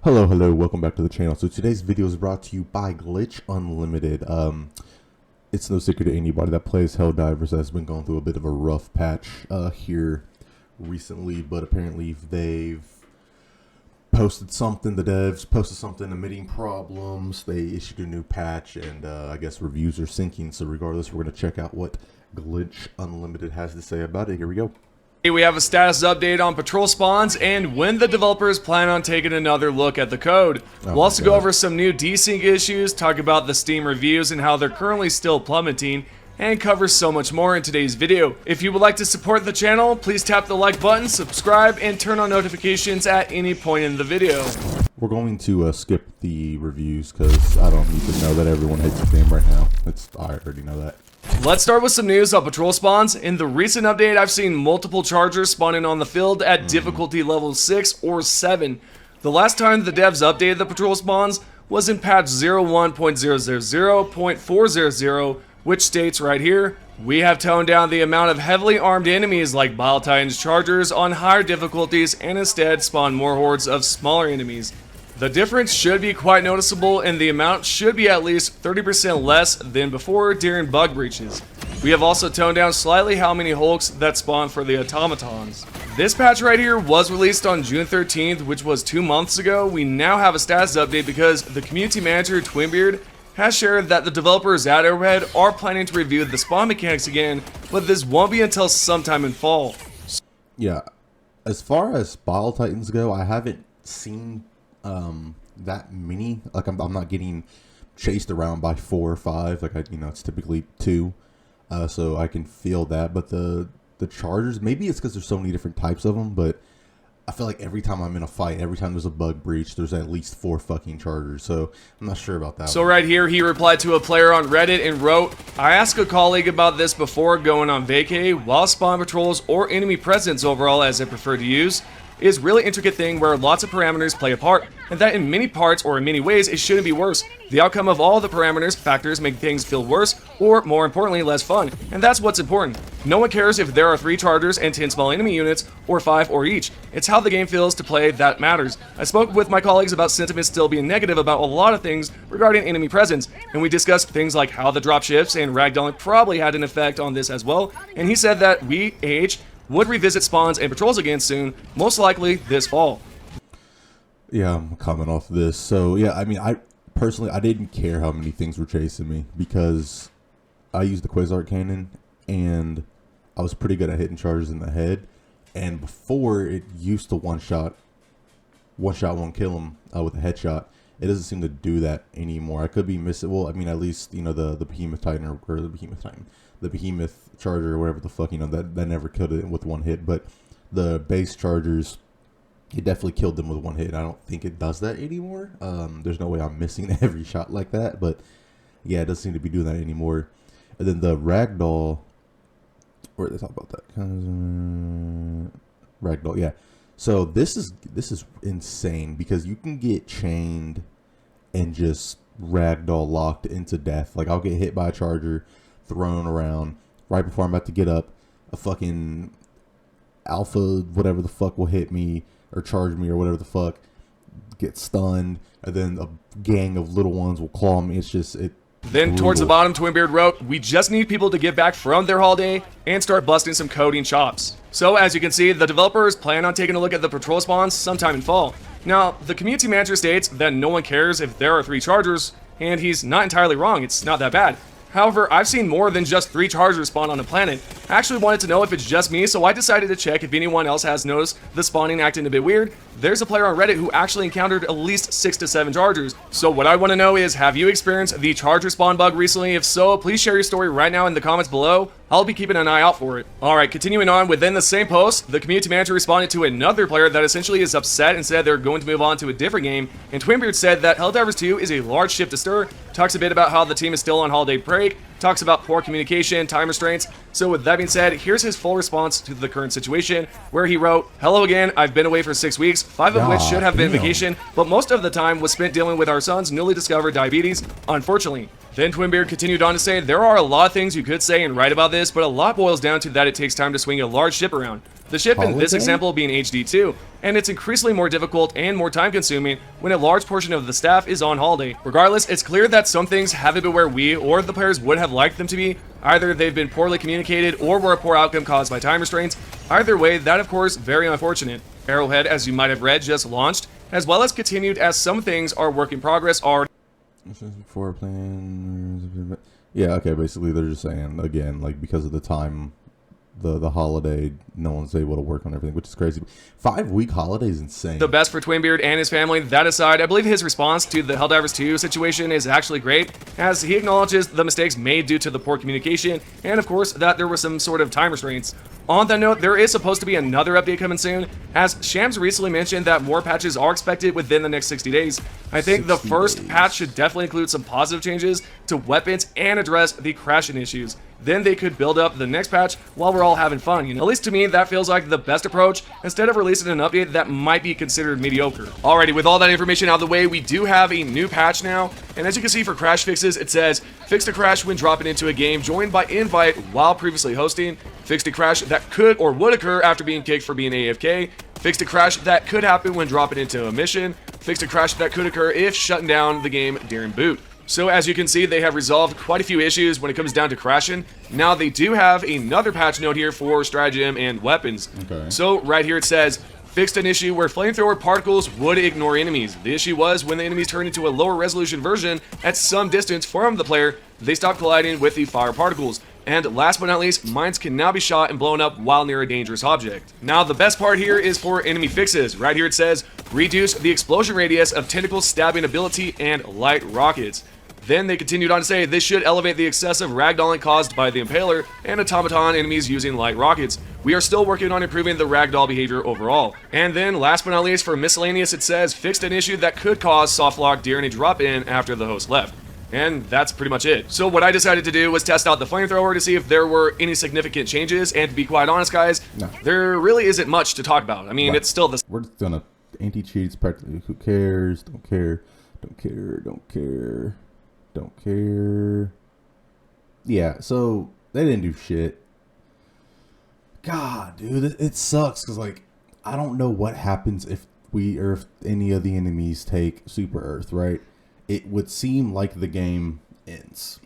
Hello, welcome back to the channel. So today's video is brought to you by Glitch Unlimited. It's no secret to anybody that plays Helldivers has been going through a bit of a rough patch here recently, but apparently they've posted something, the devs posted something admitting problems. They issued a new patch, and I guess reviews are sinking. So regardless, we're going to check out what Glitch Unlimited has to say about it. Here we go. We have a status update on patrol spawns and when the developers plan on taking another look at the code. We'll also go over some new desync issues, talk about the Steam reviews and how they're currently still plummeting, and cover so much more in today's video. If you would like to support the channel, please tap the like button, subscribe, and turn on notifications at any point in the video. We're going to skip the reviews because I don't need to know that everyone hates the game right now. I already know that. Let's start with some news on patrol spawns. In the recent update, I've seen multiple chargers spawning on the field at difficulty level 6 or 7. The last time the devs updated the patrol spawns was in patch 01.000.400, which states right here, we have toned down the amount of heavily armed enemies like Bile Titans chargers on higher difficulties and instead spawn more hordes of smaller enemies. The difference should be quite noticeable, and the amount should be at least 30% less than before during bug breaches. We have also toned down slightly how many hulks that spawn for the automatons. This patch right here was released on June 13th, which was 2 months ago. We now have a status update because the community manager, Twinbeard, has shared that the developers at Arrowhead are planning to review the spawn mechanics again, but this won't be until sometime in fall. Yeah, as far as Bile Titans go, I haven't seen that many. Like I'm not getting chased around by 4 or 5. Like it's typically 2, so I can feel that. But the chargers, maybe it's because there's so many different types of them, but I feel like every time I'm in a fight, every time there's a bug breach, there's at least 4 fucking chargers. So I'm not sure about that. So right here, he replied to a player on Reddit and wrote, I asked a colleague about this before going on vacay. While spawn patrols or enemy presence overall, as I prefer to use, is really intricate thing where lots of parameters play a part, and that in many parts or in many ways it shouldn't be worse. The outcome of all the parameters factors make things feel worse, or more importantly less fun, and that's what's important. No one cares if there are 3 chargers and 10 small enemy units, or 5 or each. It's how the game feels to play that matters. I spoke with my colleagues about sentiment still being negative about a lot of things regarding enemy presence, and we discussed things like how the drop shifts and ragdolling probably had an effect on this as well, and he said that we, AH, would revisit spawns and patrols again soon, most likely this fall. Yeah, I'm coming off this. So yeah, I mean, I didn't care how many things were chasing me because I used the Quasar cannon and I was pretty good at hitting chargers in the head. And before, it used to one shot won't kill them with a headshot. It doesn't seem to do that anymore. I could be missing. Well, I mean, at least the Behemoth Titan or the Behemoth Charger or whatever the fuck, that never killed it with one hit. But the base chargers, it definitely killed them with one hit. I don't think it does that anymore. There's no way I'm missing every shot like that. But yeah, it doesn't seem to be doing that anymore. And then the ragdoll, where did they talk about that? Ragdoll, yeah. So this is insane because you can get chained and just ragdoll locked into death. Like I'll get hit by a charger, thrown around right before I'm about to get up. A fucking alpha, whatever the fuck, will hit me or charge me or whatever the fuck. Get stunned, and then a gang of little ones will claw me. It's just Then brutal. Towards the bottom, Twinbeard wrote, we just need people to get back from their holiday and start busting some coding chops. So as you can see, the developers plan on taking a look at the patrol spawns sometime in fall. Now, the community manager states that no one cares if there are 3 chargers, and he's not entirely wrong, it's not that bad. However, I've seen more than just 3 chargers spawn on a planet. I actually wanted to know if it's just me, so I decided to check if anyone else has noticed the spawning acting a bit weird. There's a player on Reddit who actually encountered at least 6 to 7 chargers. So what I want to know is, have you experienced the charger spawn bug recently? If so, please share your story right now in the comments below. I'll be keeping an eye out for it. Alright, continuing on, within the same post, the community manager responded to another player that essentially is upset and said they're going to move on to a different game, and Twinbeard said that Helldivers 2 is a large ship to stir, talks a bit about how the team is still on holiday break, talks about poor communication, time restraints. So with that being said, here's his full response to the current situation, where he wrote, hello again, I've been away for 6 weeks, 5 of which should have been vacation, but most of the time was spent dealing with our son's newly discovered diabetes, unfortunately. Then Twinbeard continued on to say, there are a lot of things you could say and write about this, but a lot boils down to that it takes time to swing a large ship around. The ship in this example being HD2, and it's increasingly more difficult and more time consuming when a large portion of the staff is on holiday. Regardless, it's clear that some things haven't been where we or the players would have liked them to be. Either they've been poorly communicated or were a poor outcome caused by time restraints. Either way, that of course, very unfortunate. Arrowhead, as you might have read, just launched, as well as continued as some things are work in progress already. Before playing, yeah, okay. Basically, they're just saying again, like because of the time, the holiday, no one's able to work on everything, which is crazy. 5-week holiday is insane. The best for Twinbeard and his family. That aside, I believe his response to the Helldivers 2 situation is actually great, as he acknowledges the mistakes made due to the poor communication, and of course that there was some sort of time restraints. On that note, there is supposed to be another update coming soon, as Shams recently mentioned that more patches are expected within the next 60 days. I think the first patch should definitely include some positive changes to weapons and address the crashing issues. Then they could build up the next patch while we're all having fun, you know? At least to me, that feels like the best approach, instead of releasing an update that might be considered mediocre. Alrighty, with all that information out of the way, we do have a new patch now, and as you can see for crash fixes, it says, fix a crash when dropping into a game, joined by invite while previously hosting, fixed a crash that could or would occur after being kicked for being AFK, fixed a crash that could happen when dropping into a mission, fixed a crash that could occur if shutting down the game during boot. So as you can see, they have resolved quite a few issues when it comes down to crashing. Now they do have another patch note here for stratagem and weapons. Okay. So right here it says, fixed an issue where flamethrower particles would ignore enemies. The issue was when the enemies turned into a lower resolution version at some distance from the player, they stopped colliding with the fire particles. And last but not least, mines can now be shot and blown up while near a dangerous object. Now the best part here is for enemy fixes. Right here it says, reduce the explosion radius of tentacle stabbing ability and light rockets. Then they continued on to say this should elevate the excessive ragdolling caused by the Impaler and automaton enemies using light rockets. We are still working on improving the ragdoll behavior overall. And then last but not least for miscellaneous it says fixed an issue that could cause soft lock during a drop in after the host left. And that's pretty much it. So what I decided to do was test out the flamethrower to see if there were any significant changes, and to be quite honest guys, there really isn't much to talk about. I mean, it's still the We're just gonna anti-cheats practically. Who cares? Don't care. Don't care. Don't care. Don't care. Yeah, so they didn't do shit. God, dude, it sucks because like I don't know what happens if any of the enemies take Super Earth, right? It would seem like the game ends.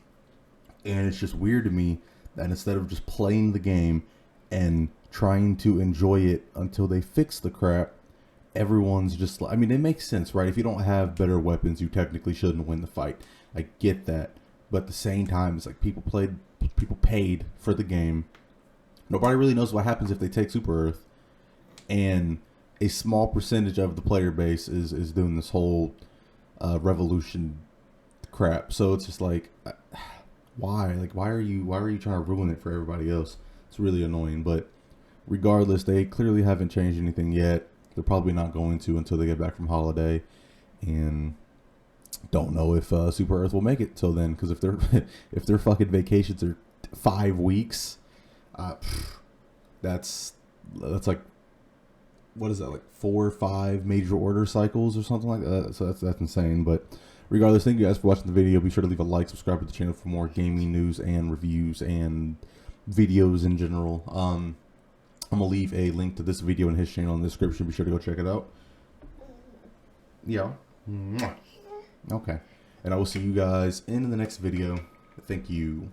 And it's just weird to me that instead of just playing the game and trying to enjoy it until they fix the crap, everyone's just like, I mean, it makes sense, right? If you don't have better weapons, you technically shouldn't win the fight. I get that. But at the same time, it's like people paid for the game. Nobody really knows what happens if they take Super Earth. And a small percentage of the player base is doing this whole revolution crap. So it's just like, why? Like, why are you trying to ruin it for everybody else? It's really annoying. But regardless, they clearly haven't changed anything yet. They're probably not going to until they get back from holiday, and don't know if Super Earth will make it till then. Because if their fucking vacations are 5 weeks, that's like, what is that, like 4 or 5 major order cycles or something like that? So that's insane. But regardless, thank you guys for watching the video. Be sure to leave a like, subscribe to the channel for more gaming news and reviews and videos in general. I'm gonna leave a link to this video and his channel in the description. Be sure to go check it out. Yeah. Okay. And I will see you guys in the next video. Thank you.